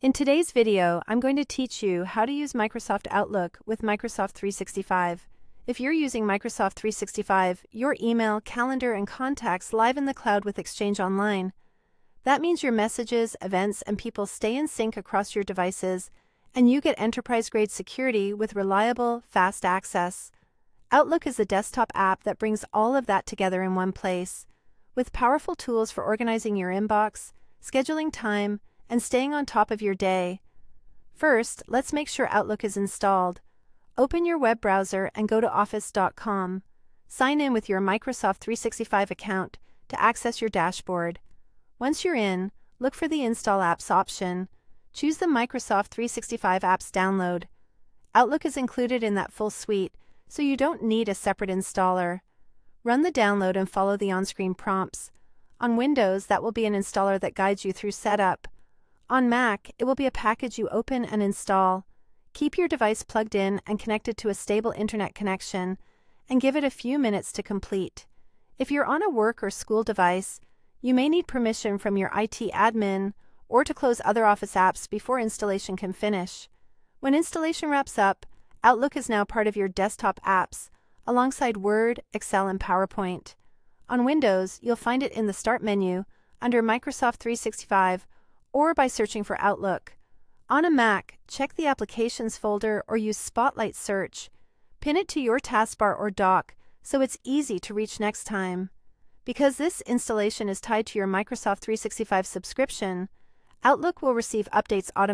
In today's video, I'm going to teach you how to use Microsoft Outlook with Microsoft 365. If you're using Microsoft 365, your email, calendar, and contacts live in the cloud with Exchange Online. That means your messages, events, and people stay in sync across your devices, and you get enterprise-grade security with reliable, fast access. Outlook is a desktop app that brings all of that together in one place. With powerful tools for organizing your inbox, scheduling time, and staying on top of your day. First, let's make sure Outlook is installed. Open your web browser and go to office.com. Sign in with your Microsoft 365 account to access your dashboard. Once you're in, look for the Install Apps option. Choose the Microsoft 365 Apps download. Outlook is included in that full suite, so you don't need a separate installer. Run the download and follow the on-screen prompts. On Windows, that will be an installer that guides you through setup. On Mac, it will be a package you open and install. Keep your device plugged in and connected to a stable internet connection, and give it a few minutes to complete. If you're on a work or school device, you may need permission from your IT admin or to close other Office apps before installation can finish. When installation wraps up, Outlook is now part of your desktop apps, alongside Word, Excel, and PowerPoint. On Windows, you'll find it in the Start menu under Microsoft 365 or by searching for Outlook. On a Mac, check the Applications folder or use Spotlight Search. Pin it to your taskbar or dock so it's easy to reach next time. Because this installation is tied to your Microsoft 365 subscription, Outlook will receive updates automatically.